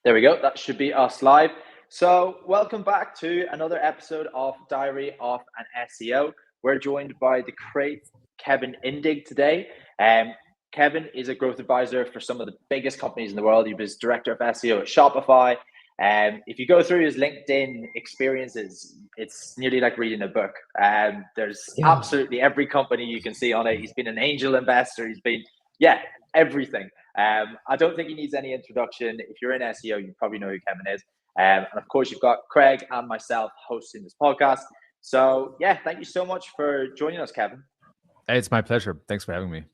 There we go. That should be us live. So, welcome back to another episode of Diary of an SEO. We're joined by the great Kevin Indig today. Kevin is a growth advisor for some of the biggest companies in the world. He was director of SEO at Shopify. If you go through his LinkedIn experiences, it's nearly like reading a book. There's absolutely every company you can see on it. He's been an angel investor. He's been, everything. I don't think he needs any introduction. If you're in SEO, you probably know who Kevin is. And of course, you've got Craig and myself hosting this podcast. So, thank you so much for joining us, Kevin. Hey, it's my pleasure. Thanks for having me.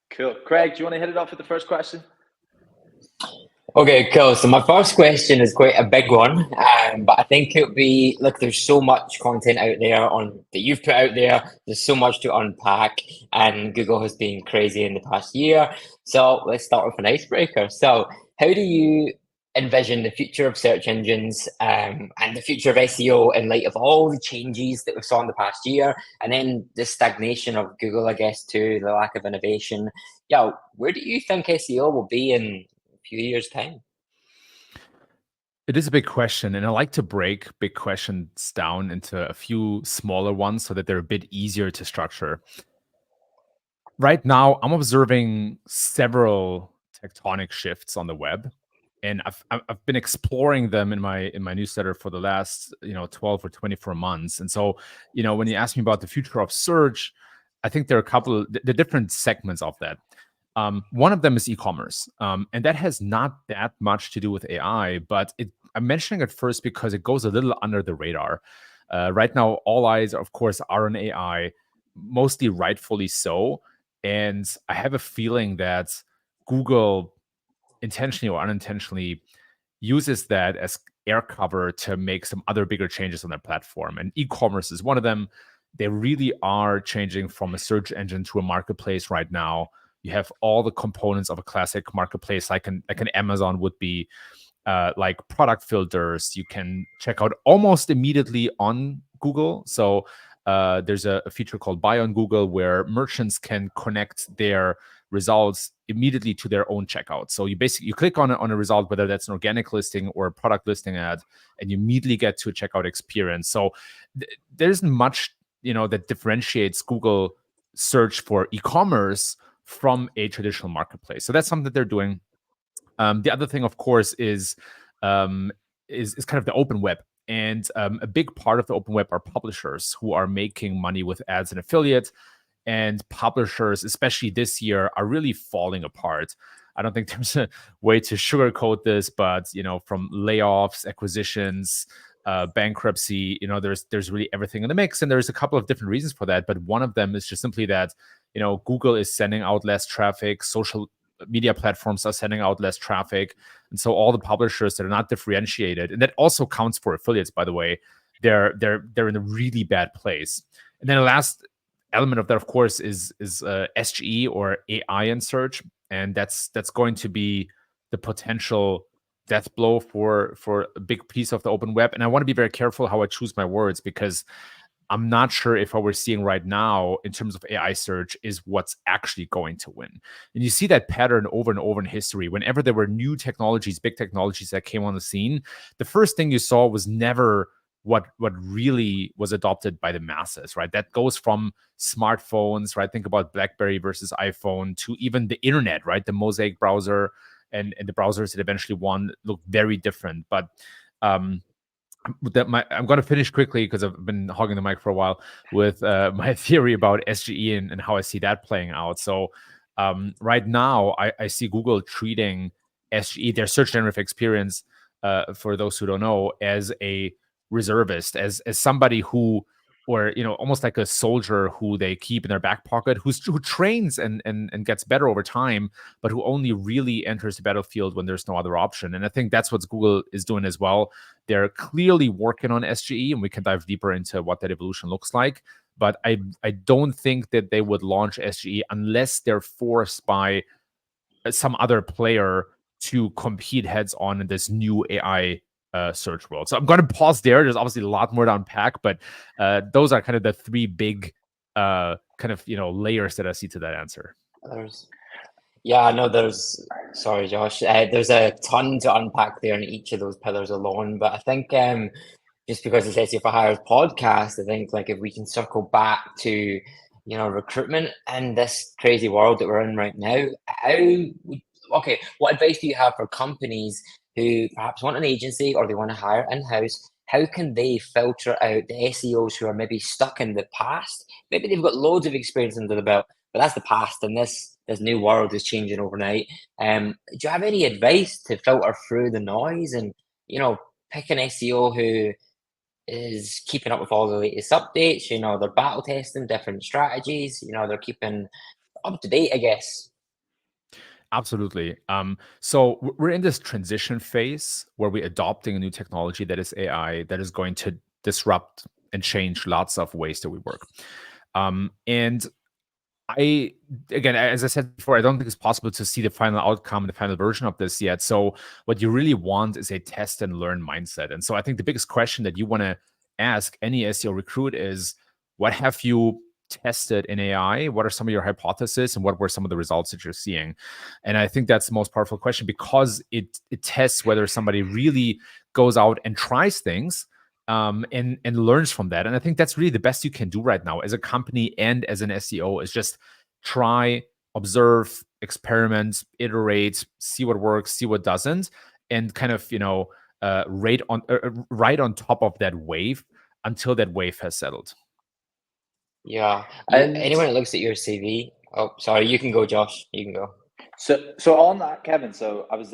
Cool. Craig, do you want to hit it off with the first question? Okay, cool. So my first question is quite a big one, but I think it would be, look, there's so much content out there that you've put out there. There's so much to unpack, and Google has been crazy in the past year. So let's start with an icebreaker. So how do you envision the future of search engines and the future of SEO in light of all the changes that we saw in the past year, and then the stagnation of Google, I guess, too, the lack of innovation? Where do you think SEO will be in few years' time? It is a big question, and I like to break big questions down into a few smaller ones so that they're a bit easier to structure. Right now, I'm observing several tectonic shifts on the web, and I've been exploring them in my newsletter for the last 12 or 24 months. And so, when you ask me about the future of search, I think there are a couple of the different segments of that. One of them is e-commerce, and that has not that much to do with AI, but I'm mentioning it first because it goes a little under the radar. Right now, all eyes, of course, are on AI, mostly rightfully so. And I have a feeling that Google, intentionally or unintentionally, uses that as air cover to make some other bigger changes on their platform. And e-commerce is one of them. They really are changing from a search engine to a marketplace right now. You have all the components of a classic marketplace, like an Amazon would be, like product filters. You can check out almost immediately on Google. So there's a feature called Buy on Google where merchants can connect their results immediately to their own checkout. So you click on a result, whether that's an organic listing or a product listing ad, and you immediately get to a checkout experience. So there isn't much that differentiates Google search for e-commerce from a traditional marketplace. So that's something that they're doing. The other thing, of course, is kind of the open web. And a big part of the open web are publishers who are making money with ads and affiliates. And publishers, especially this year, are really falling apart. I don't think there's a way to sugarcoat this, but from layoffs, acquisitions, bankruptcy, there's really everything in the mix. And there's a couple of different reasons for that. But one of them is just simply that Google is sending out less traffic, social media platforms are sending out less traffic, and so all the publishers that are not differentiated, and that also counts for affiliates, by the way, they're in a really bad place. And then the last element of that, of course, is SGE or AI in search, and that's going to be the potential death blow for a big piece of the open web. And I want to be very careful how I choose my words, because I'm not sure if what we're seeing right now in terms of AI search is what's actually going to win. And you see that pattern over and over in history. Whenever there were new technologies, big technologies that came on the scene, the first thing you saw was never what really was adopted by the masses, right? That goes from smartphones, right? Think about BlackBerry versus iPhone, to even the internet, right? The Mosaic browser and the browsers that eventually won look very different. But I'm going to finish quickly because I've been hogging the mic for a while with my theory about SGE and how I see that playing out. So right now, I see Google treating SGE, their search generative experience, for those who don't know, as a reservist, as somebody who, or almost like a soldier who they keep in their back pocket, who trains and gets better over time, but who only really enters the battlefield when there's no other option. And I think that's what Google is doing as well. They're clearly working on SGE, and we can dive deeper into what that evolution looks like. But I don't think that they would launch SGE unless they're forced by some other player to compete heads on in this new AI search world. So I'm going to pause there. There's obviously a lot more to unpack, but those are kind of the three big layers that I see to that answer. Yeah, I know sorry, Josh, there's a ton to unpack there in each of those pillars alone, but I think just because it's SEO for Hire podcast, I think like if we can circle back to, recruitment and this crazy world that we're in right now, okay, what advice do you have for companies who perhaps want an agency or they want to hire in-house? How can they filter out the SEOs who are maybe stuck in the past? Maybe they've got loads of experience under the belt, but that's the past, and this new world is changing overnight. Do you have any advice to filter through the noise and pick an SEO who is keeping up with all the latest updates? They're battle testing different strategies. They're keeping up to date, I guess. Absolutely. So we're in this transition phase where we're adopting a new technology that is AI that is going to disrupt and change lots of ways that we work. And again, as I said before, I don't think it's possible to see the final outcome, the final version of this yet. So what you really want is a test and learn mindset. And so I think the biggest question that you want to ask any SEO recruit is, what have you tested in AI? What are some of your hypotheses and what were some of the results that you're seeing? And I think that's the most powerful question, because it tests whether somebody really goes out and tries things and learns from that. And I think that's really the best you can do right now as a company and as an SEO, is just try, observe, experiment, iterate, see what works, see what doesn't, and kind of ride on top of that wave until that wave has settled. Yeah. And Anyone that looks at your CV, oh, sorry, you can go, Josh. You can go. so on that, Kevin. So I was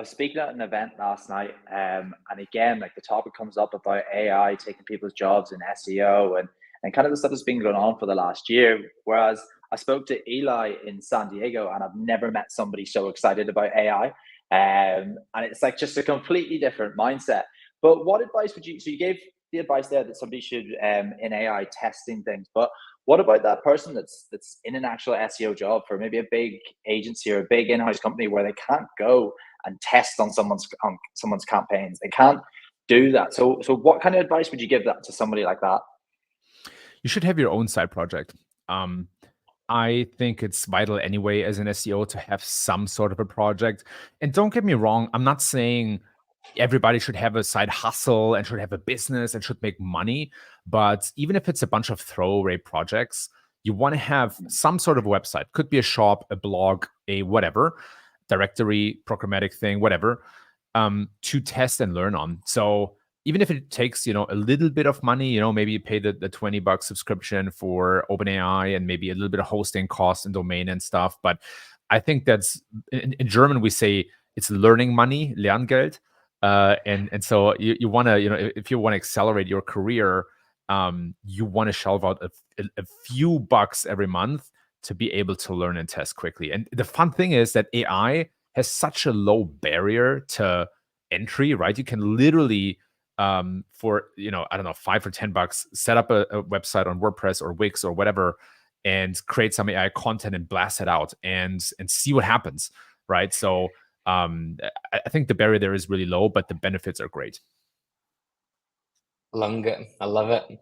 speaking at an event last night, and again, like the topic comes up about AI taking people's jobs in SEO and kind of the stuff that's been going on for the last year. Whereas I spoke to Eli in San Diego, and I've never met somebody so excited about AI. And it's like just a completely different mindset. But what advice would you? So you gave the advice there that somebody should in AI testing things, but what about that person that's in an actual SEO job for maybe a big agency or a big in-house company where they can't go and test on someone's campaigns? They can't do that. So what kind of advice would you give that to somebody like that? You should have your own side project. I think it's vital anyway as an SEO to have some sort of a project. And don't get me wrong, I'm not saying everybody should have a side hustle and should have a business and should make money. But even if it's a bunch of throwaway projects, you want to have some sort of a website. Could be a shop, a blog, a whatever, directory, programmatic thing, whatever, to test and learn on. So even if it takes, a little bit of money, maybe you pay the $20 subscription for OpenAI and maybe a little bit of hosting costs and domain and stuff. But I think that's in German, we say it's learning money, Lerngeld. And so you want to, if you want to accelerate your career, you want to shelve out a few bucks every month to be able to learn and test quickly. And the fun thing is that AI has such a low barrier to entry, right? You can literally for I don't know, $5 or $10, set up a website on WordPress or Wix or whatever, and create some AI content and blast it out and see what happens, right? So I think the barrier there is really low, but the benefits are great. I love it.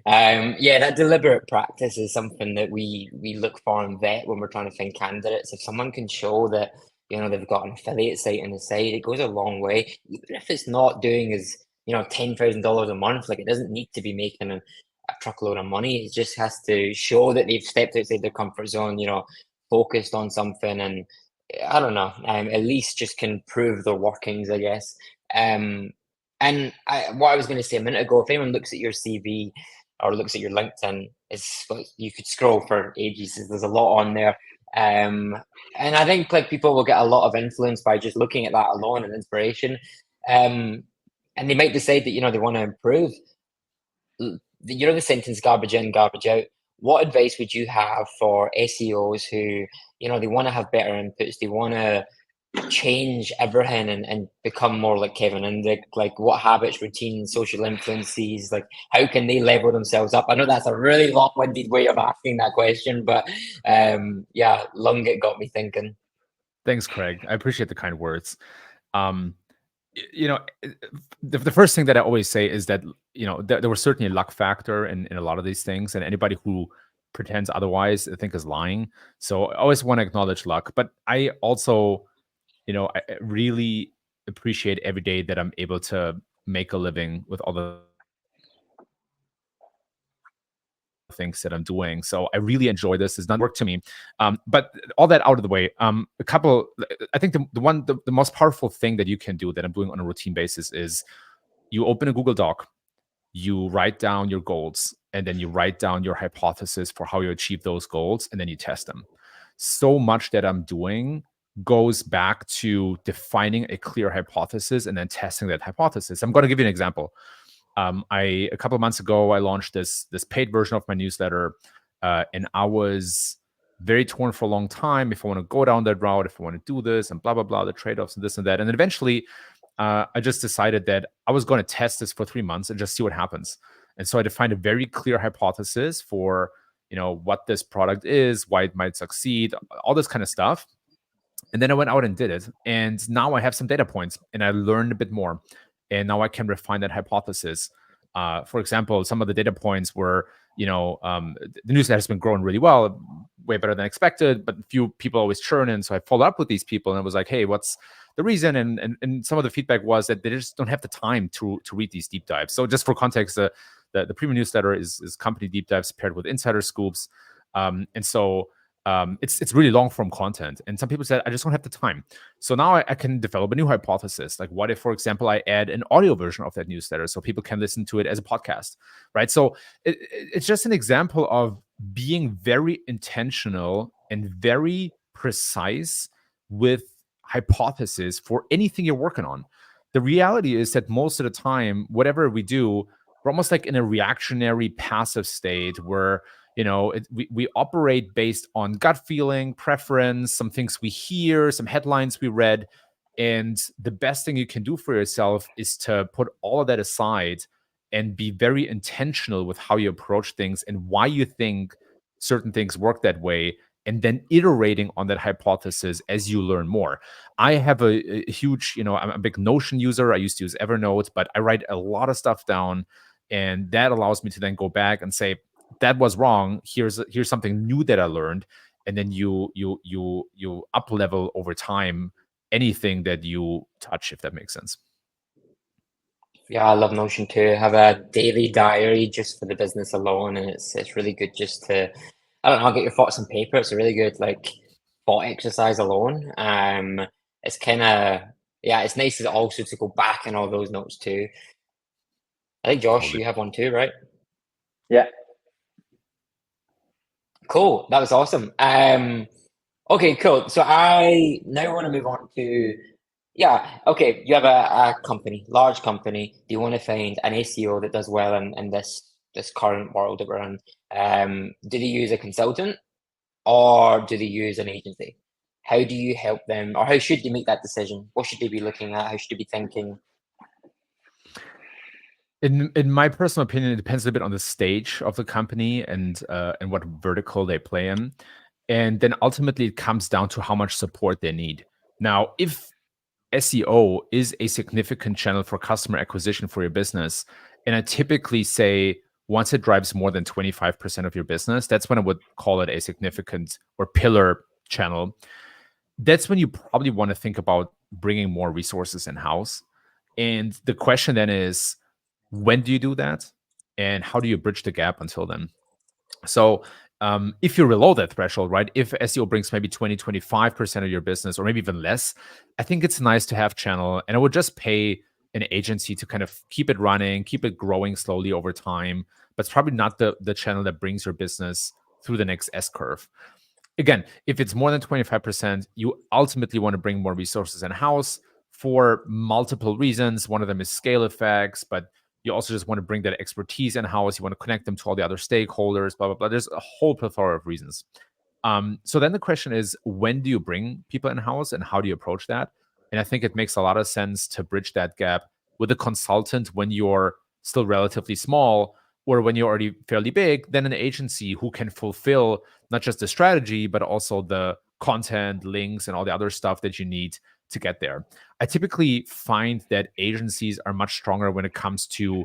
Yeah, that deliberate practice is something that we look for and vet when we're trying to find candidates. If someone can show that they've got an affiliate site on the side, it goes a long way. Even if it's not doing as $10,000 a month, like it doesn't need to be making a truckload of money. It just has to show that they've stepped outside their comfort zone, focused on something, and I don't know, at least just can prove their workings, I guess. And what I was going to say a minute ago, if anyone looks at your CV or looks at your LinkedIn, you could scroll for ages. There's a lot on there. And I think like people will get a lot of influence by just looking at that alone and inspiration. And they might decide that, they want to improve. The sentence garbage in, garbage out. What advice would you have for SEOs who, they want to have better inputs, they want to change everything and become more like Kevin Indig? Like what habits, routines, social influences, like how can they level themselves up? I know that's a really long-winded way of asking that question, but yeah, Lungit got me thinking. Thanks, Craig. I appreciate the kind words. The first thing that I always say is that there was certainly a luck factor in a lot of these things, and anybody who pretends otherwise, I think is lying. So I always want to acknowledge luck, but I also, I really appreciate every day that I'm able to make a living with all the things that I'm doing. So I really enjoy this. It's not work to me. But all that out of the way, I think the most powerful thing that you can do that I'm doing on a routine basis is you open a Google Doc, you write down your goals, and then you write down your hypothesis for how you achieve those goals, and then you test them. So much that I'm doing goes back to defining a clear hypothesis and then testing that hypothesis. I'm going to give you an example. A couple of months ago, I launched this paid version of my newsletter, and I was very torn for a long time if I want to go down that route, if I want to do this, and blah blah blah, the trade-offs and this and that. And then eventually, I just decided that I was going to test this for 3 months and just see what happens. And so I defined a very clear hypothesis for what this product is, why it might succeed, all this kind of stuff. And then I went out and did it. And now I have some data points and I learned a bit more. And now I can refine that hypothesis. For example, some of the data points were, the newsletter has been growing really well, way better than expected, but a few people always churn in. So I followed up with these people and I was like, hey, what's the reason? And some of the feedback was that they just don't have the time to read these deep dives. So just for context, the premium newsletter is company deep dives paired with insider scoops. And so it's really long form content. And some people said, I just don't have the time. So now I can develop a new hypothesis. Like what if, for example, I add an audio version of that newsletter so people can listen to it as a podcast, right? So it's just an example of being very intentional and very precise with hypothesis for anything you're working on. The reality is that most of the time, whatever we do, we're almost like in a reactionary passive state where we operate based on gut feeling, preference, some things we hear, some headlines we read. And the best thing you can do for yourself is to put all of that aside and be very intentional with how you approach things and why you think certain things work that way, and then iterating on that hypothesis as you learn more. I have a huge, I'm a big Notion user. I used to use Evernote, but I write a lot of stuff down, and that allows me to then go back and say, that was wrong. Here's something new that I learned, and then you up level over time anything that you touch, if that makes sense. Yeah, I love Notion too. I have a daily diary just for the business alone, and it's really good just to, I don't know, get your thoughts on paper. It's a really good thought exercise alone. It's kind of, yeah, it's nice also to go back in all those notes too. I think Josh, Totally. you have one too, right? Yeah. Cool. That was awesome. Okay, cool. So I now want to move on to, yeah, okay, you have a company, large company. Do you want to find an SEO that does well in this current world that we're in? Do they use a consultant or do they use an agency? How do you help them, or how should they make that decision? What should they be looking at? How should they be thinking? In my personal opinion, it depends a bit on the stage of the company and what vertical they play in. And then ultimately it comes down to how much support they need. Now, if SEO is a significant channel for customer acquisition for your business, and I typically say once it drives more than 25% of your business, that's when I would call it a significant or pillar channel. That's when you probably want to think about bringing more resources in-house. And the question then is, when do you do that? And how do you bridge the gap until then? So if you're below that threshold, right, if SEO brings maybe 20, 25% of your business, or maybe even less, I think it's nice to have channel. And I would just pay an agency to kind of keep it running, keep it growing slowly over time. But it's probably not the channel that brings your business through the next S curve. Again, if it's more than 25%, you ultimately want to bring more resources in-house for multiple reasons. One of them is scale effects, but you also just want to bring that expertise in-house. You want to connect them to all the other stakeholders, blah, blah, blah. There's a whole plethora of reasons. So then the question is, when do you bring people in-house and how do you approach that? And I think it makes a lot of sense to bridge that gap with a consultant when you're still relatively small, or when you're already fairly big, then an agency who can fulfill not just the strategy, but also the content, links, and all the other stuff that you need to get there. I typically find that agencies are much stronger when it comes to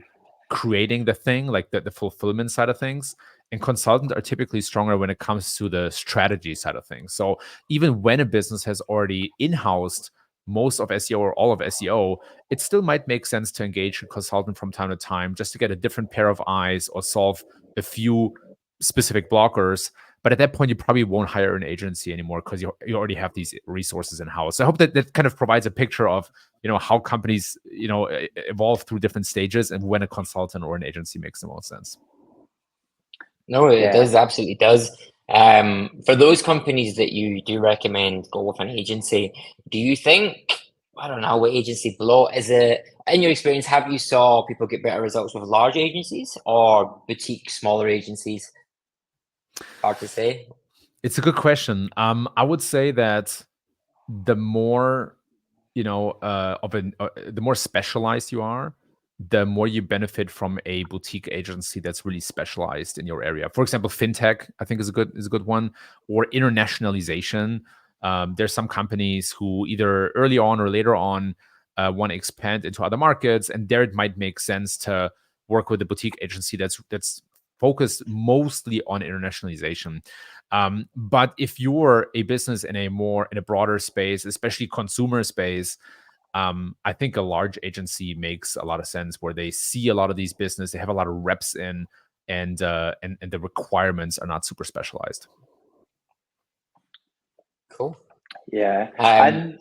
creating the thing, like the fulfillment side of things. And consultants are typically stronger when it comes to the strategy side of things. So even when a business has already in-housed most of SEO or all of SEO, it still might make sense to engage a consultant from time to time just to get a different pair of eyes or solve a few specific blockers. But at that point, you probably won't hire an agency anymore because you already have these resources in house. So I hope that that kind of provides a picture of how companies evolve through different stages and when a consultant or an agency makes the most sense. No, it Yeah. does, absolutely does. For those companies that you do recommend go with an agency, do you think, I don't know, what agency below, is it, in your experience, have you saw people get better results with large agencies or boutique, smaller agencies? Hard to say. It's a good question. I would say that the more the more specialized you are, the more you benefit from a boutique agency that's really specialized in your area. For example, fintech, I think is a good one, or internationalization. There's some companies who either early on or later on want to expand into other markets, and there it might make sense to work with a boutique agency that's focused mostly on internationalization. But if you're a business in a broader space, especially consumer space, I think a large agency makes a lot of sense where they see a lot of these business, they have a lot of reps in, and the requirements are not super specialized. Cool. Yeah. And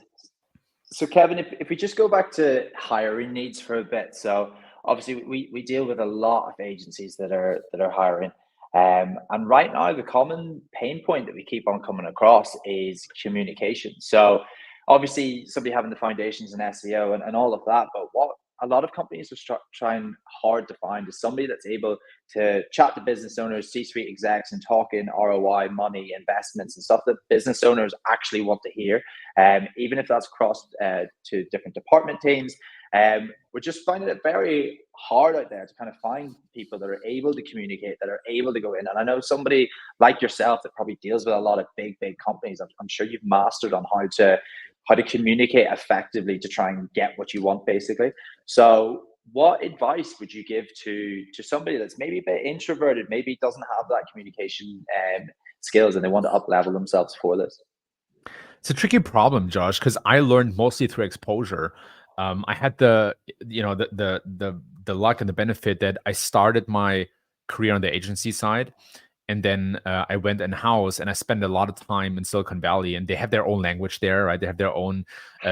so Kevin, if we just go back to hiring needs for a bit, so obviously we deal with a lot of agencies that are hiring. And right now, the common pain point that we keep on coming across is communication. So obviously, somebody having the foundations in SEO and all of that, but what a lot of companies are trying hard to find is somebody that's able to chat to business owners, C-suite execs, and talk in ROI, money, investments, and stuff that business owners actually want to hear. Even if that's across to different department teams. We're just finding it very hard out there to kind of find people that are able to communicate, that are able to go in. And I know somebody like yourself that probably deals with a lot of big companies. I'm sure you've mastered on how to communicate effectively to try and get what you want, basically. So what advice would you give to somebody that's maybe a bit introverted, maybe doesn't have that communication skills, and they want to up level themselves for this? It's a tricky problem, Josh, because I learned mostly through exposure. I had the luck and the benefit that I started my career on the agency side, and then I went in house and I spent a lot of time in Silicon Valley, and they have their own language there, right? They have their own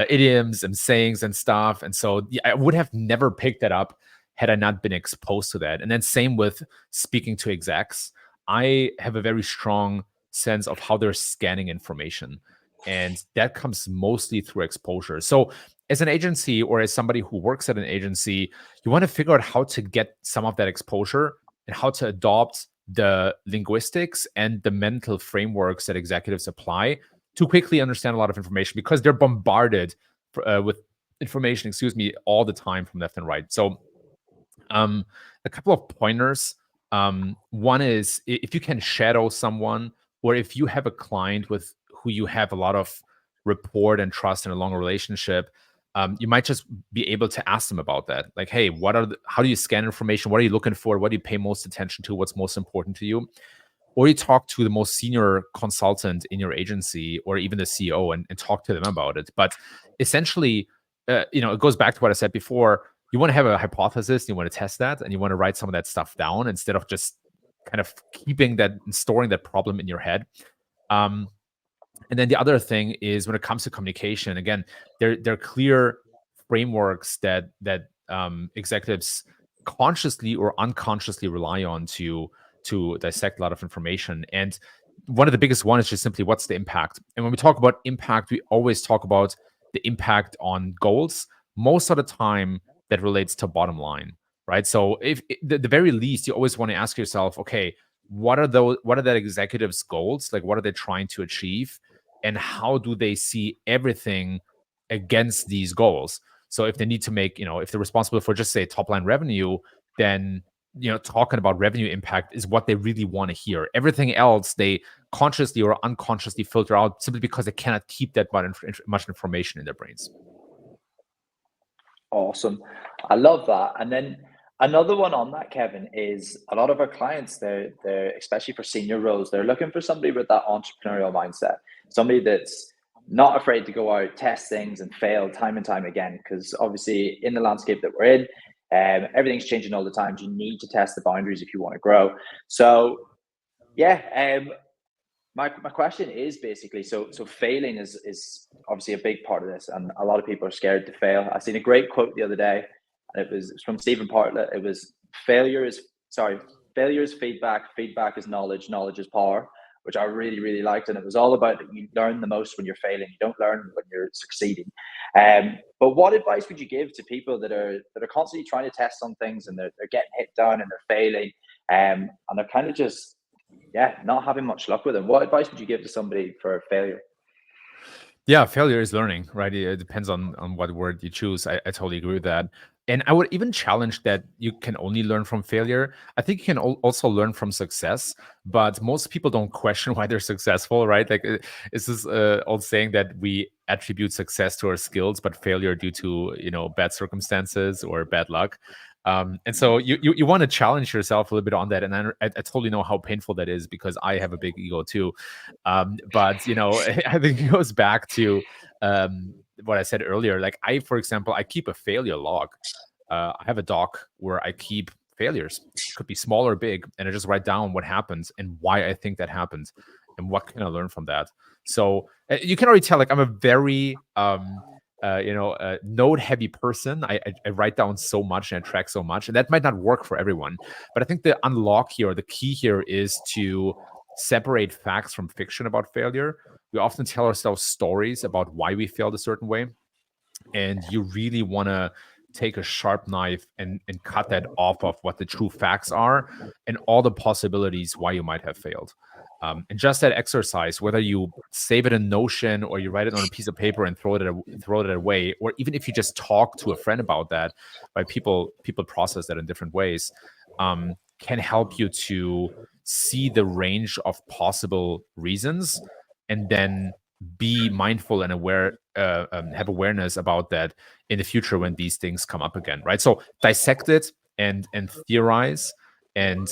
idioms and sayings and stuff, and so I would have never picked that up had I not been exposed to that. And then same with speaking to execs, I have a very strong sense of how they're scanning information. And that comes mostly through exposure. So as an agency or as somebody who works at an agency, you want to figure out how to get some of that exposure and how to adopt the linguistics and the mental frameworks that executives apply to quickly understand a lot of information, because they're bombarded with information, all the time from left and right. So a couple of pointers. One is, if you can shadow someone, or if you have a client with who you have a lot of rapport and trust and a long relationship, you might just be able to ask them about that. Like, hey, how do you scan information? What are you looking for? What do you pay most attention to? What's most important to you? Or you talk to the most senior consultant in your agency, or even the CEO, and talk to them about it. But essentially, it goes back to what I said before. You want to have a hypothesis, you want to test that, and you want to write some of that stuff down instead of just kind of keeping that and storing that problem in your head. And then the other thing is, when it comes to communication, again, there are clear frameworks that executives consciously or unconsciously rely on to dissect a lot of information. And one of the biggest one is just simply, what's the impact? And when we talk about impact, we always talk about the impact on goals. Most of the time, that relates to bottom line, right? So if the very least, you always want to ask yourself, okay, what are that executive's goals? Like, what are they trying to achieve? And how do they see everything against these goals? So if they need to make, if they're responsible for just say top line revenue, then, talking about revenue impact is what they really want to hear. Everything else, they consciously or unconsciously filter out simply because they cannot keep that much information in their brains. Awesome. I love that. And then Another one on that, Kevin, is a lot of our clients, they're especially for senior roles, they're looking for somebody with that entrepreneurial mindset, somebody that's not afraid to go out, test things, and fail time and time again. Because obviously, in the landscape that we're in, everything's changing all the time. You need to test the boundaries if you want to grow. So, yeah, my question is basically, so failing is obviously a big part of this, and a lot of people are scared to fail. I seen a great quote the other day, and it was from Stephen Bartlett. It was failure is feedback, feedback is knowledge, knowledge is power, which I really, really liked. And it was all about that you learn the most when you're failing. You don't learn when you're succeeding. But what advice would you give to people that are constantly trying to test on things, and they're getting hit down and they're failing, and they're kind of just not having much luck with them? What advice would you give to somebody for failure? Yeah, failure is learning, right? It depends on what word you choose. I totally agree with that. And I would even challenge that you can only learn from failure. I think you can also learn from success, but most people don't question why they're successful, right? Like it's this old saying that we attribute success to our skills, but failure due to bad circumstances or bad luck. And so you want to challenge yourself a little bit on that. And I totally know how painful that is, because I have a big ego too. But I think it goes back to what I said earlier. Like for example, I keep a failure log. I have a doc where I keep failures. It could be small or big, and I just write down what happens and why I think that happened and what can I learn from that. So you can already tell, like, I'm a very note heavy person. I write down so much and I track so much, and that might not work for everyone. But I think the unlock here, or the key here, is to separate facts from fiction about failure. We often tell ourselves stories about why we failed a certain way, and you really want to take a sharp knife and cut that off of what the true facts are and all the possibilities why you might have failed. And just that exercise, whether you save it in Notion or you write it on a piece of paper and throw it away, or even if you just talk to a friend about that, right? People process that in different ways, can help you to see the range of possible reasons, and then be mindful and aware, have awareness about that in the future when these things come up again, right? So dissect it and theorize and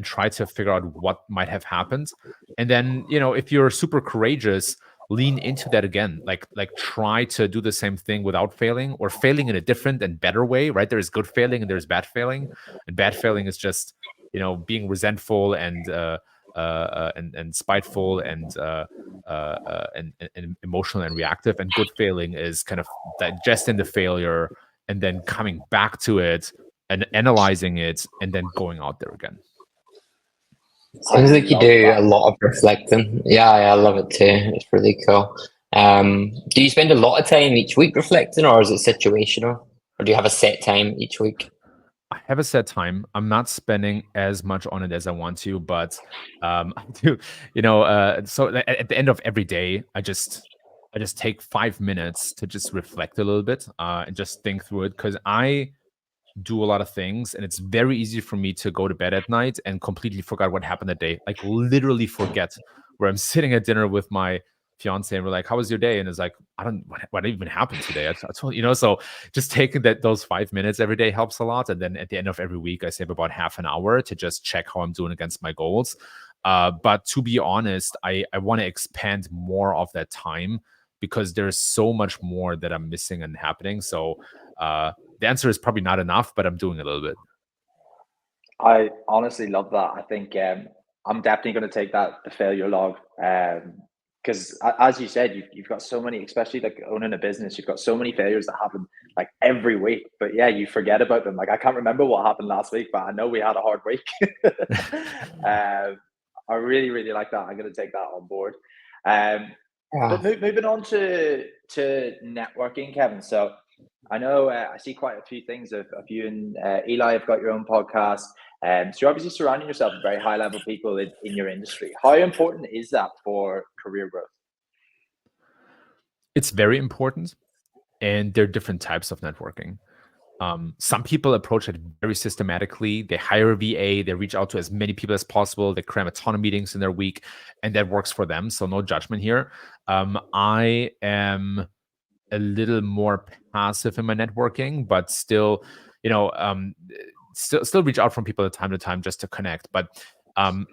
try to figure out what might have happened. And then, if you're super courageous, lean into that again. Like try to do the same thing without failing, or failing in a different and better way, right? There's good failing and there's bad failing. And bad failing is just, being resentful and spiteful and emotional and reactive. And good failing is kind of digesting the failure and then coming back to it and analyzing it and then going out there again. Sounds like you do a lot of reflecting. Yeah, I love it too. It's really cool. Do you spend a lot of time each week reflecting, or is it situational? Or do you have a set time each week? I have a set time. I'm not spending as much on it as I want to, but I do. So at the end of every day, I just take 5 minutes to just reflect a little bit and just think through it, because I do a lot of things, and it's very easy for me to go to bed at night and completely forget what happened that day. Like literally forget, where I'm sitting at dinner with my fiance and we're like, how was your day? And it's like, what even happened today? I told so just taking those 5 minutes every day helps a lot. And then at the end of every week, I save about half an hour to just check how I'm doing against my goals. But to be honest, I want to expand more of that time, because there's so much more that I'm missing and happening. So the answer is probably not enough, but I'm doing a little bit. I honestly love that. I think I'm definitely going to take the failure log, because as you said, you've got so many, especially like owning a business, you've got so many failures that happen like every week. But yeah, you forget about them. Like I can't remember what happened last week, but I know we had a hard week. I really, really like that. I'm going to take that on board. But moving on to networking, Kevin. So I know I see quite a few things of you and Eli have got your own podcast. So you're obviously surrounding yourself with very high level people in your industry. How important is that for career growth? It's very important, and there are different types of networking. Some people approach it very systematically. They hire a VA, they reach out to as many people as possible, they cram a ton of meetings in their week, and that works for them. So no judgment here. I am a little more passive in my networking, but still, still reach out from people at time to time just to connect. But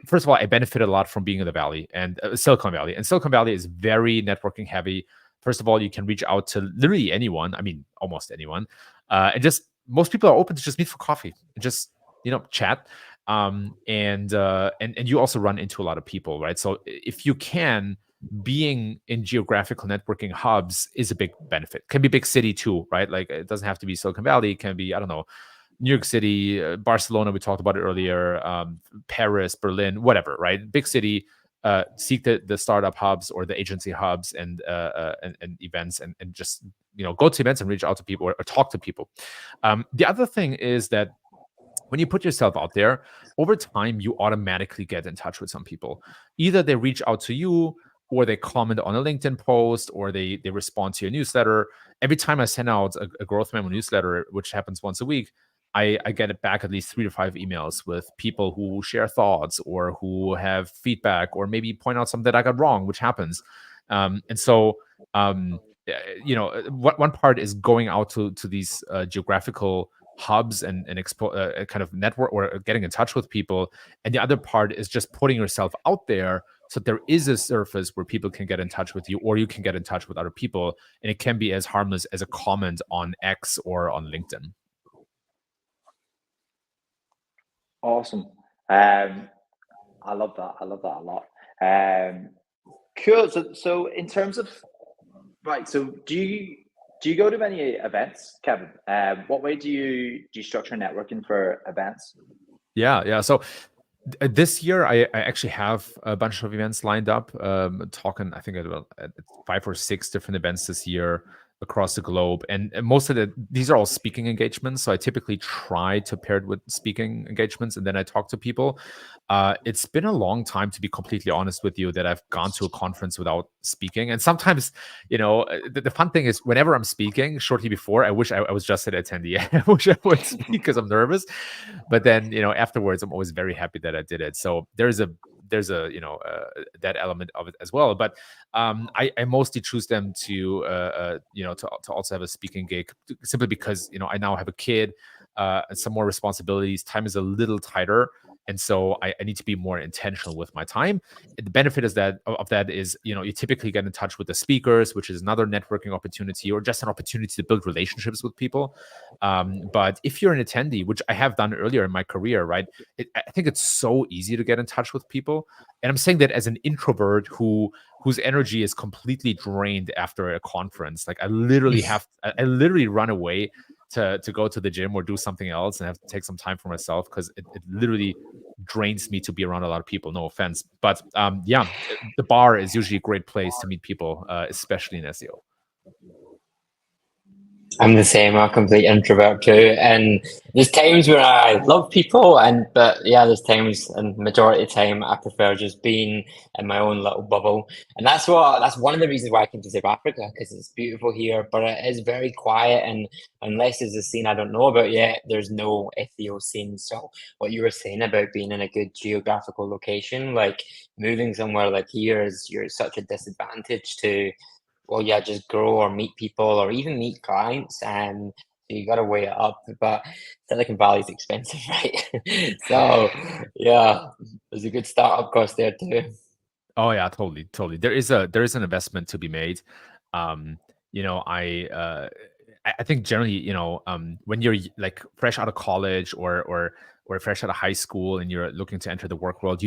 first of all, I benefited a lot from being in the Valley and Silicon Valley. And Silicon Valley is very networking heavy. First of all, you can reach out to literally anyone. I mean, almost anyone. And just most people are open to just meet for coffee and just, chat. And you also run into a lot of people, right? So if you can, being in geographical networking hubs is a big benefit. Can be big city too, right? Like it doesn't have to be Silicon Valley. It can be, I don't know, New York City, Barcelona, we talked about it earlier, Paris, Berlin, whatever, right? Big city, seek the startup hubs or the agency hubs and events and just, go to events and reach out to people or talk to people. The other thing is that when you put yourself out there, over time, you automatically get in touch with some people. Either they reach out to you or they comment on a LinkedIn post or they respond to your newsletter. Every time I send out a growth memo newsletter, which happens once a week, I get it back at least 3 to 5 emails with people who share thoughts or who have feedback or maybe point out something that I got wrong, which happens. And so, one part is going out to these geographical hubs and kind of network or getting in touch with people. And the other part is just putting yourself out there so there is a surface where people can get in touch with you or you can get in touch with other people. And it can be as harmless as a comment on X or on LinkedIn. Awesome. I love that. I love that a lot. Cool. So in terms of, right, so do you go to many events, Kevin? What way do you structure networking for events? Yeah. So this year, I actually have a bunch of events lined up. Talking, I think about 5 or 6 different events this year across the globe, and most of these are all speaking engagements. So I typically try to pair it with speaking engagements, and then I talk to people. It's been a long time, to be completely honest with you, that I've gone to a conference without speaking. And sometimes, the fun thing is whenever I'm speaking, shortly before, I wish I was just an attendee. I wish I would speak because I'm nervous. But then, afterwards, I'm always very happy that I did it. So there's a that element of it as well. But I mostly choose them to also have a speaking gig, simply because I now have a kid, some more responsibilities. Time is a little tighter, and so I need to be more intentional with my time. The benefit is that you typically get in touch with the speakers, which is another networking opportunity or just an opportunity to build relationships with people. But if you're an attendee, which I have done earlier in my career, right, I think it's so easy to get in touch with people. And I'm saying that as an introvert whose energy is completely drained after a conference. Like I literally run away to go to the gym or do something else and have to take some time for myself because it literally drains me to be around a lot of people. No offense. But the bar is usually a great place to meet people, especially in SEO. I'm the same. I'm a complete introvert too, and there's times where I love people, but there's times, and majority of the time, I prefer just being in my own little bubble, and that's one of the reasons why I came to South Africa, because it's beautiful here, but it is very quiet, and unless there's a scene I don't know about yet, there's no SEO scene. So what you were saying about being in a good geographical location, like moving somewhere like here, you're such a disadvantage to. Well, just grow or meet people or even meet clients. So you got to weigh it up. But Silicon Valley is expensive, right? So there's a good startup cost there too. Oh yeah, totally. There is an investment to be made. I think generally, when you're like fresh out of college or fresh out of high school and you're looking to enter the work world,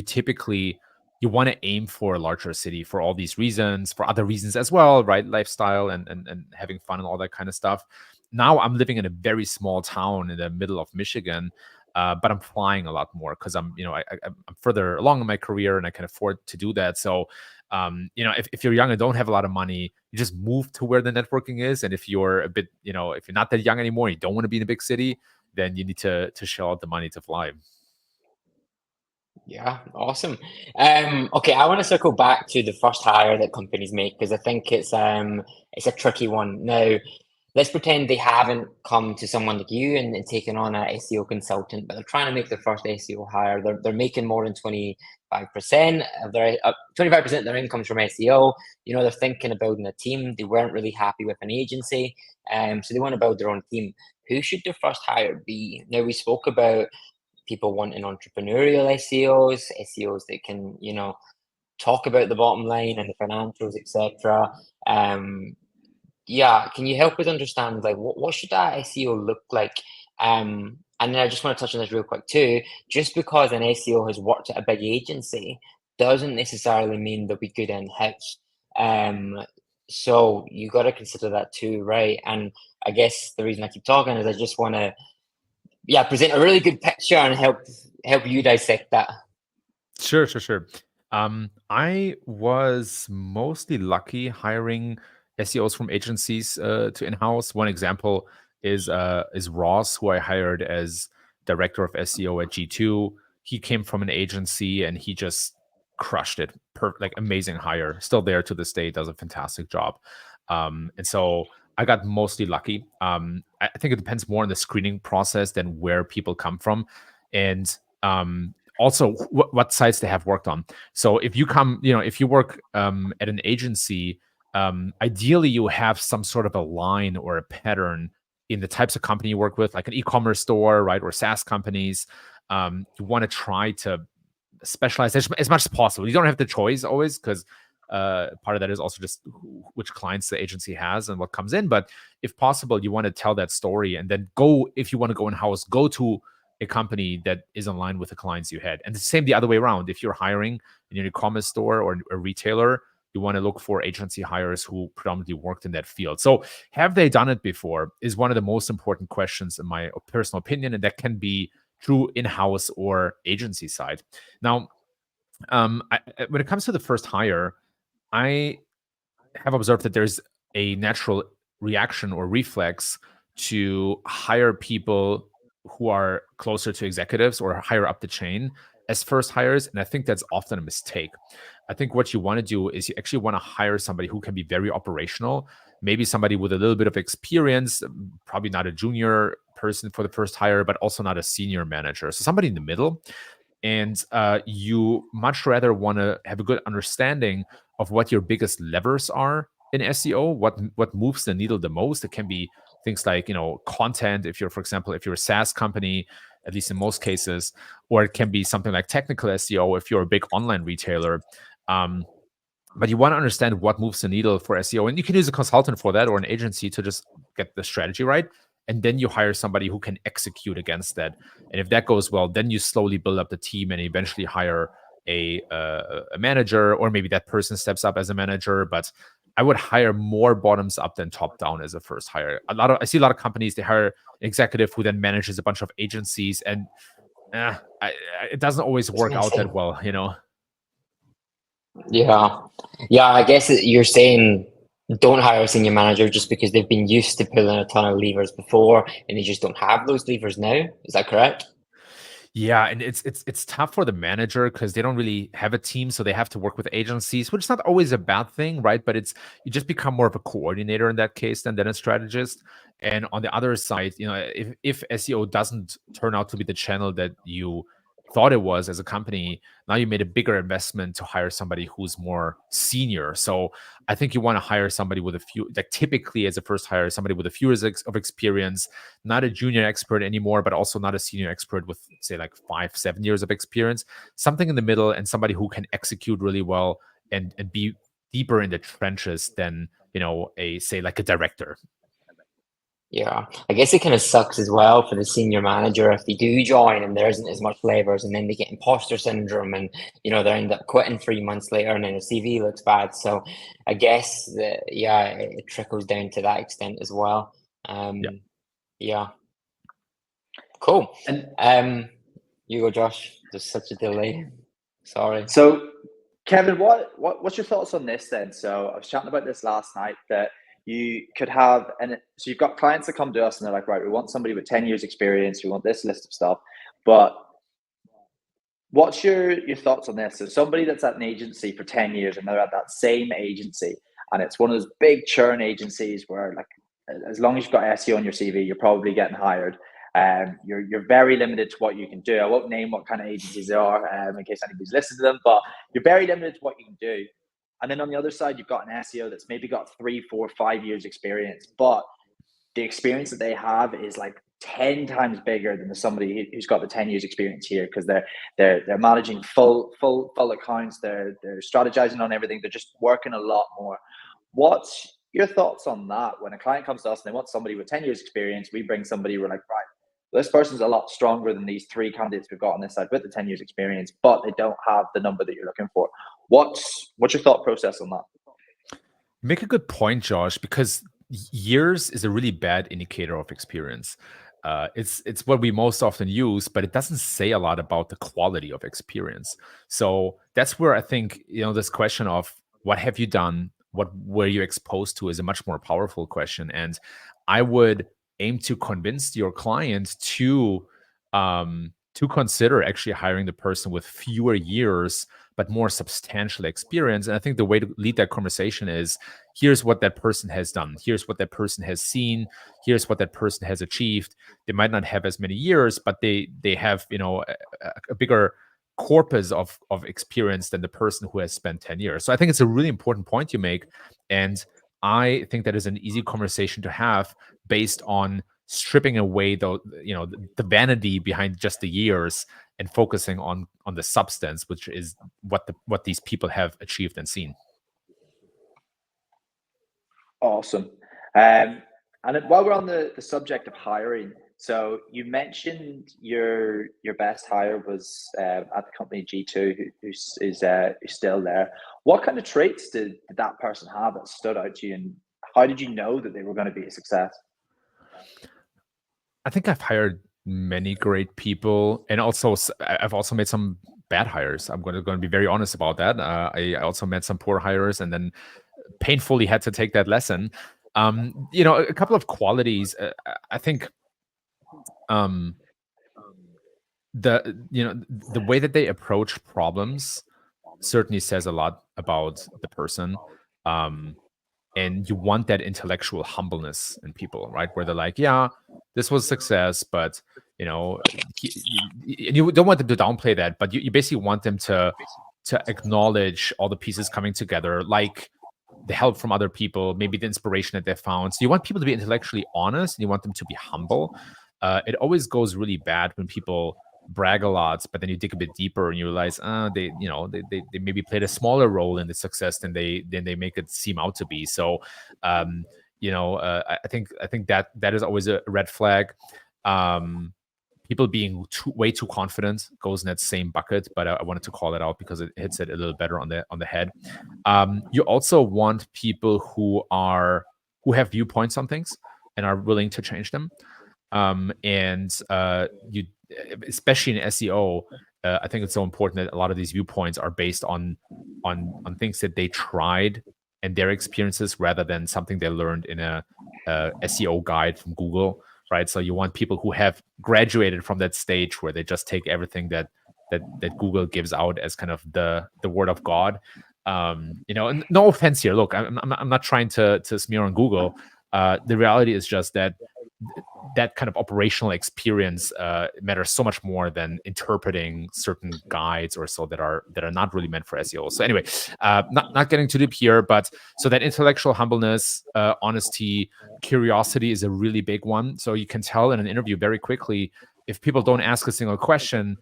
you want to aim for a larger city for all these reasons, for other reasons as well, right? Lifestyle and having fun and all that kind of stuff. Now I'm living in a very small town in the middle of Michigan, but I'm flying a lot more because I'm further along in my career and I can afford to do that. So, if you're young and don't have a lot of money, you just move to where the networking is. And if you're a bit, if you're not that young anymore, you don't want to be in a big city, then you need to shell out the money to fly. Yeah, awesome. Okay, I want to circle back to the first hire that companies make because I think it's a tricky one. Now, let's pretend they haven't come to someone like you and taken on an SEO consultant, but they're trying to make their first SEO hire. They're making more than 25% of their 25% of their incomes from SEO. They're thinking of building a team. They weren't really happy with an agency, so they want to build their own team. who should their first hire be? Now, we spoke about people wanting entrepreneurial SEOs, SEOs that can, talk about the bottom line and the financials, etc. Yeah, can you help us understand, like, what should that SEO look like? And then I just want to touch on this real quick too. Just because an SEO has worked at a big agency doesn't necessarily mean they'll be good in-house. So you got to consider that too, right? And I guess the reason I keep talking is I just want to, present a really good picture and help you dissect that. Sure. I was mostly lucky hiring SEOs from agencies to in-house. One example is Ross, who I hired as director of SEO at G2. He came from an agency and he just crushed it. Like amazing hire. Still there to this day, does a fantastic job. And so I got mostly lucky. I think it depends more on the screening process than where people come from. And also what sites they have worked on. So if you come, if you work at an agency, ideally you have some sort of a line or a pattern in the types of company you work with, like an e-commerce store, right, or SaaS companies. You want to try to specialize as much as possible. You don't have the choice always, because part of that is also just which clients the agency has and what comes in. But if possible, you want to tell that story and then if you want to go in-house, go to a company that is in line with the clients you had. And the same the other way around. If you're hiring in an e-commerce store or a retailer, you want to look for agency hires who predominantly worked in that field. So have they done it before is one of the most important questions in my personal opinion. And that can be true in-house or agency side. Now, when it comes to the first hire, I have observed that there's a natural reaction or reflex to hire people who are closer to executives or higher up the chain as first hires. And I think that's often a mistake. I think what you want to do is you actually want to hire somebody who can be very operational, maybe somebody with a little bit of experience, probably not a junior person for the first hire, but also not a senior manager. So somebody in the middle. And you much rather want to have a good understanding of what your biggest levers are in SEO, what moves the needle the most. It can be things like, content, if you're a SaaS company, at least in most cases, or it can be something like technical SEO if you're a big online retailer. But you want to understand what moves the needle for SEO. And you can use a consultant for that or an agency to just get the strategy right. And then you hire somebody who can execute against that. And if that goes well, then you slowly build up the team and eventually hire a manager, or maybe that person steps up as a manager. But I would hire more bottoms up than top down as a first hire. I see a lot of companies, they hire an executive who then manages a bunch of agencies, and it doesn't always work out that well, Yeah. I guess you're saying don't hire a senior manager just because they've been used to pulling a ton of levers before and they just don't have those levers now. Is that correct? Yeah, and it's tough for the manager because they don't really have a team, so they have to work with agencies, which is not always a bad thing, right? But you just become more of a coordinator in that case than a strategist. And on the other side, if SEO doesn't turn out to be the channel that you thought it was as a company, now you made a bigger investment to hire somebody who's more senior. So I think you want to hire somebody with typically as a first hire, somebody with a few years of experience, not a junior expert anymore, but also not a senior expert with, say, like 5-7 years of experience, something in the middle, and somebody who can execute really well and be deeper in the trenches than, like a director. Yeah, I guess it kind of sucks as well for the senior manager if they do join and there isn't as much levers, and then they get imposter syndrome and they end up quitting 3 months later and then their CV looks bad. So I guess that it trickles down to that extent as well. Yeah. Cool. And you go, Josh. There's such a delay. Sorry. So Kevin, what's your thoughts on this then? So I was chatting about this last night, that you could have, so you've got clients that come to us and they're like, right, we want somebody with 10 years experience, we want this list of stuff, but what's your thoughts on this? So somebody that's at an agency for 10 years and they're at that same agency, and it's one of those big churn agencies where, like, as long as you've got SEO on your CV, you're probably getting hired. You're very limited to what you can do. I won't name what kind of agencies they are in case anybody's listened to them, but you're very limited to what you can do. And then on the other side, you've got an SEO that's maybe got 3, 4, 5 years experience, but the experience that they have is like 10 times bigger than somebody who's got the 10 years experience here, because they're managing full accounts, they're strategizing on everything, they're just working a lot more. What's your thoughts on that? When a client comes to us and they want somebody with 10 years experience, we bring somebody, we're like, right, this person's a lot stronger than these 3 candidates we've got on this side with the 10 years experience, but they don't have the number that you're looking for. What's your thought process on that? Make a good point, Josh, because years is a really bad indicator of experience. It's what we most often use, but it doesn't say a lot about the quality of experience. So that's where I think, this question of what have you done, what were you exposed to, is a much more powerful question. And I would aim to convince your client to consider actually hiring the person with fewer years but more substantial experience. And I think the way to lead that conversation is, here's what that person has done. Here's what that person has seen. Here's what that person has achieved. They might not have as many years, but they have, a bigger corpus of experience than the person who has spent 10 years. So I think it's a really important point you make. And I think that is an easy conversation to have based on stripping away the vanity behind just the years and focusing on the substance, which is what these people have achieved and seen. Awesome. And while we're on the subject of hiring, so you mentioned your best hire was at the company G2, who's still there. What kind of traits did that person have that stood out to you, and how did you know that they were going to be a success? I think I've hired many great people, and also I've also made some bad hires. I'm going to be very honest about that. I also met some poor hires, and then painfully had to take that lesson. A couple of qualities. I think the way that they approach problems certainly says a lot about the person. And you want that intellectual humbleness in people, right? Where they're like, yeah, this was success, but you don't want them to downplay that, but you basically want them to acknowledge all the pieces coming together, like the help from other people, maybe the inspiration that they found. So you want people to be intellectually honest, and you want them to be humble. It always goes really bad when people brag a lot, but then you dig a bit deeper and you realize, they maybe played a smaller role in the success than they make it seem out to be. So, I think that is always a red flag. People being way too confident goes in that same bucket, but I wanted to call it out because it hits it a little better on the head. You also want people who have viewpoints on things and are willing to change them. You, especially in SEO, I think it's so important that a lot of these viewpoints are based on things that they tried and their experiences, rather than something they learned in a SEO guide from Google, right? So you want people who have graduated from that stage where they just take everything that Google gives out as kind of the word of God. And no offense here. Look, I'm not trying to smear on Google. The reality is just that kind of operational experience matters so much more than interpreting certain guides or so that are not really meant for SEO. So anyway, not getting too deep here, but so that intellectual humbleness, honesty, curiosity is a really big one. So you can tell in an interview very quickly if people don't ask a single question.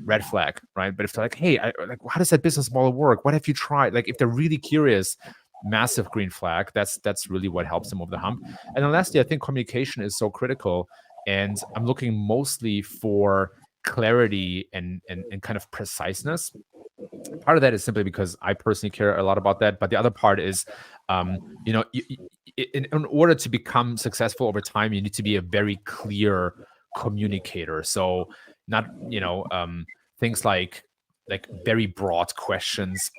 Red flag, right? But if they're like, hey, how does that business model work? What have you tried? Like, if they're really curious, massive green flag. That's really what helps them over the hump. And then lastly, I think communication is so critical, and I'm looking mostly for clarity and kind of preciseness. Part of that is simply because I personally care a lot about that, but the other part is, in order to become successful over time, you need to be a very clear communicator. So not things like very broad questions,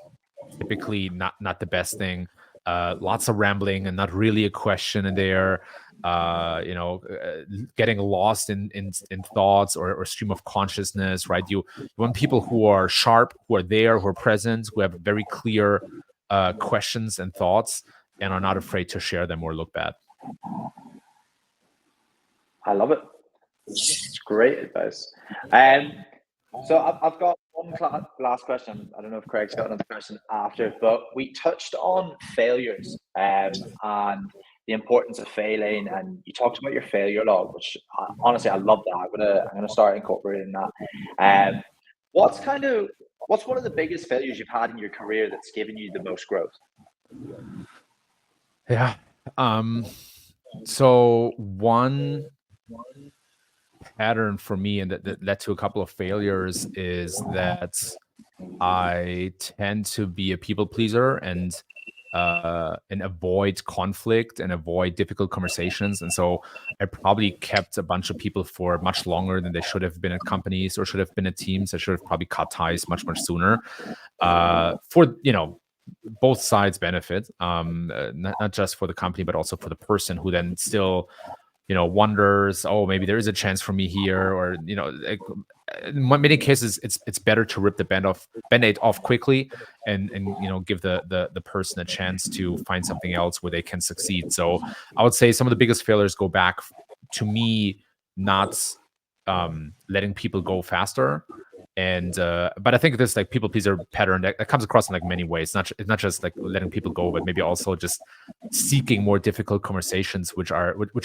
typically not the best thing. Lots of rambling and not really a question in there. Getting lost in thoughts or stream of consciousness, right? You want people who are sharp, who are there, who are present, who have very clear questions and thoughts, and are not afraid to share them or look bad. I love it. It's great advice. So I've got one last question. I don't know if Craig's got another question after, but we touched on failures and the importance of failing, and you talked about your failure log, which honestly I love that. I'm gonna start incorporating that. What's one of the biggest failures you've had in your career that's given you the most growth? Yeah. So one pattern for me, and that led to a couple of failures, is that I tend to be a people pleaser and avoid conflict and avoid difficult conversations. And so I probably kept a bunch of people for much longer than they should have been at companies or should have been at teams. I should have probably cut ties much sooner. For both sides benefit, not just for the company but also for the person who then still wonders, oh, maybe there is a chance for me here, or like, in many cases it's better to rip the band-aid off quickly and give the person a chance to find something else where they can succeed. So I would say some of the biggest failures go back to me not letting people go faster. And but I think this like people pleaser pattern that comes across in like many ways. It's not just like letting people go, but maybe also just seeking more difficult conversations which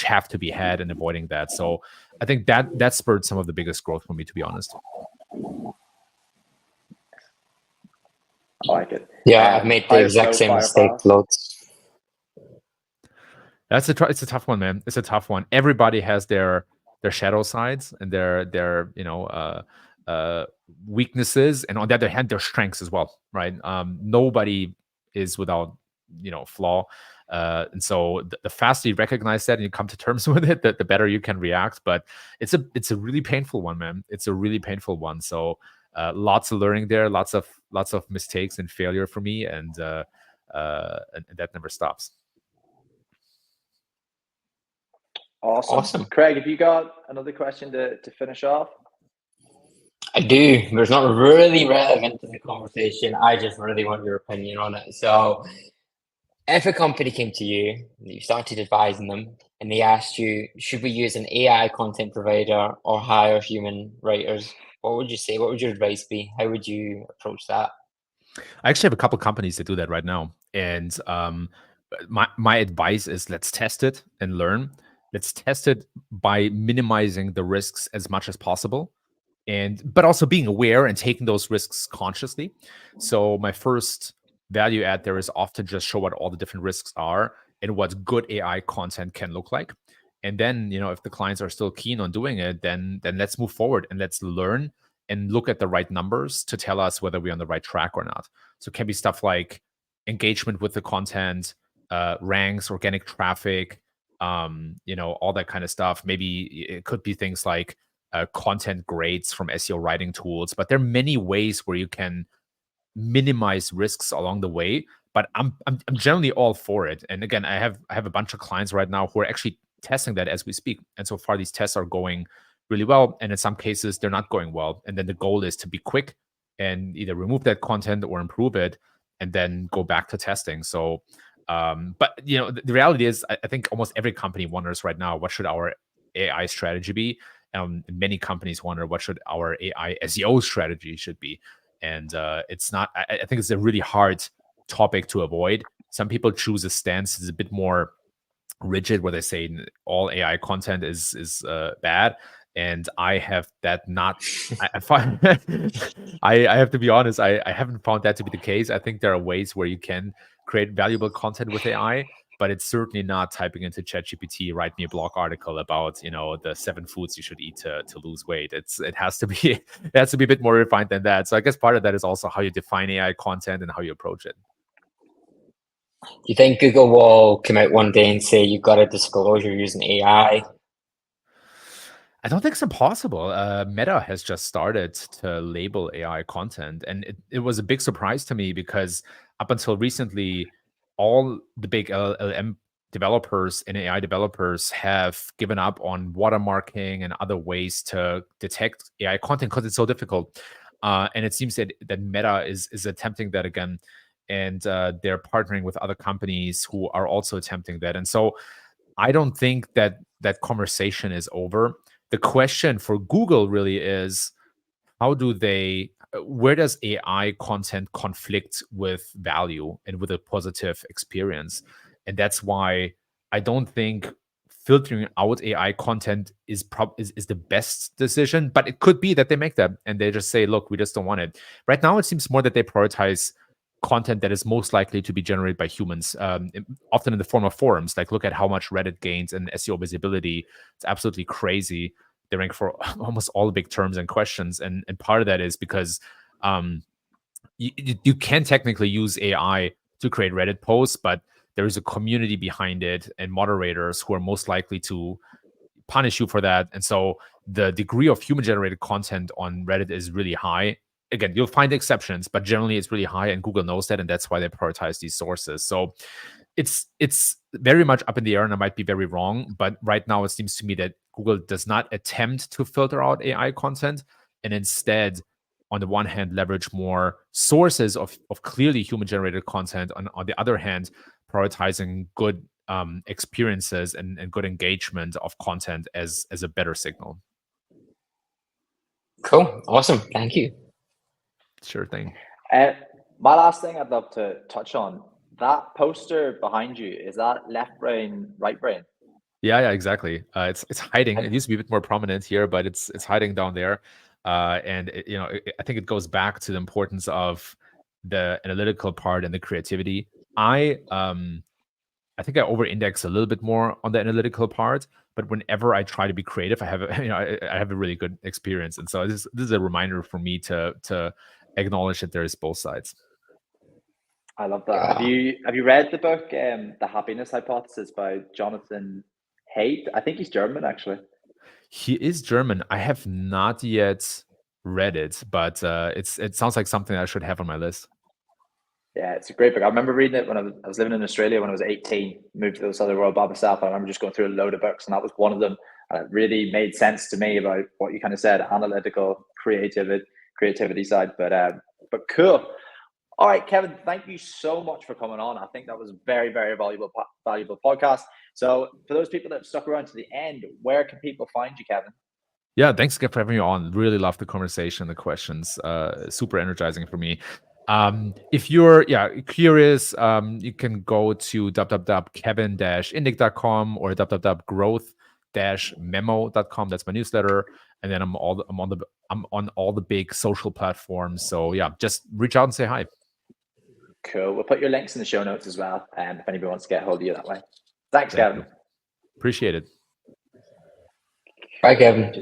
have to be had, and avoiding that. So I think that spurred some of the biggest growth for me, to be honest. I like it. Yeah, I've made the exact same mistake loads. It's a tough one, man. It's a tough one. Everybody has their shadow sides and their weaknesses, and on the other hand, their strengths as well, right? Nobody is without flaw, and so the faster you recognize that and you come to terms with it, the better you can react. But it's a really painful one, man. It's a really painful one. So lots of learning there, lots of mistakes and failure for me, and that never stops. Awesome. Craig, have you got another question to finish off? I do, but it's not really relevant to the conversation. I just really want your opinion on it. So if a company came to you, you started advising them, and they asked you, should we use an AI content provider or hire human writers? What would you say? What would your advice be? How would you approach that? I actually have a couple companies that do that right now. And my advice is, let's test it and learn. Let's test it by minimizing the risks as much as possible, but also being aware and taking those risks consciously. So my first value add there is often just show what all the different risks are and what good AI content can look like. And then, if the clients are still keen on doing it, then let's move forward and let's learn and look at the right numbers to tell us whether we're on the right track or not. So it can be stuff like engagement with the content, ranks, organic traffic, all that kind of stuff. Maybe it could be things like content grades from SEO writing tools, but there are many ways where you can minimize risks along the way. But I'm generally all for it. And again, I have a bunch of clients right now who are actually testing that as we speak. And so far, these tests are going really well. And in some cases, they're not going well. And then the goal is to be quick and either remove that content or improve it, and then go back to testing. So, but the reality is, I think almost every company wonders right now, what should our AI strategy be? Many companies wonder what should our AI SEO strategy should be. And it's not, I think it's a really hard topic to avoid. Some people choose a stance that's a bit more rigid, where they say all AI content is bad. And I have that not, I find, I have to be honest, I haven't found that to be the case. I think there are ways where you can create valuable content with AI, but it's certainly not typing into ChatGPT, write me a blog article about, the 7 foods you should eat to lose weight. It has to be a bit more refined than that. So I guess part of that is also how you define AI content and how you approach it. Do you think Google will come out one day and say you've got to disclose you're using AI? I don't think it's impossible. Meta has just started to label AI content, and it was a big surprise to me, because up until recently, all the big LLM developers and AI developers have given up on watermarking and other ways to detect AI content because it's so difficult. And it seems that Meta is attempting that again, and they're partnering with other companies who are also attempting that. And so I don't think that conversation is over. The question for Google really is, where does AI content conflict with value and with a positive experience? And that's why I don't think filtering out AI content is the best decision, but it could be that they make that and they just say, look, we just don't want it. Right now, it seems more that they prioritize content that is most likely to be generated by humans, often in the form of forums. Like, look at how much Reddit gains in SEO visibility. It's absolutely crazy. They rank for almost all the big terms and questions. And part of that is because you can technically use AI to create Reddit posts, but there is a community behind it and moderators who are most likely to punish you for that. And so the degree of human generated content on Reddit is really high. Again, you'll find exceptions, but generally it's really high, and Google knows that, and that's why they prioritize these sources. So it's very much up in the air, and I might be very wrong, but right now it seems to me that Google does not attempt to filter out AI content, and instead, on the one hand, leverage more sources of clearly human generated content, on the other hand, prioritizing good experiences and good engagement of content as a better signal. Cool. Awesome. Thank you. Sure thing. My last thing I'd love to touch on, that poster behind you, is that left brain, right brain? Yeah, exactly. It's hiding. It used to be a bit more prominent here, but it's hiding down there. And I think it goes back to the importance of the analytical part and the creativity. I think I over-index a little bit more on the analytical part, but whenever I try to be creative, I have I have a really good experience, and so this is a reminder for me to acknowledge that there is both sides. I love that. Yeah. Have you read the book, The Happiness Hypothesis by Jonathan Haidt? I think he's German, actually. He is German. I have not yet read it, but it sounds like something I should have on my list. Yeah, it's a great book. I remember reading it when I was living in Australia when I was 18, moved to the other side of the world by myself. I remember just going through a load of books, and that was one of them. And it really made sense to me about what you kind of said, analytical, creativity side. But cool. All right, Kevin, thank you so much for coming on. I think that was a very, very valuable podcast. So for those people that have stuck around to the end, where can people find you, Kevin? Yeah, thanks again for having me on. Really love the conversation, the questions. Super energizing for me. If you're curious, you can go to www.kevin-indig.com or www.growth-memo.com. That's my newsletter, and then I'm on all the big social platforms. So yeah, just reach out and say hi. Cool. We'll put your links in the show notes as well, if anybody wants to get a hold of you that way. Thanks, Kevin. Appreciate it. Bye, Kevin. Thank you.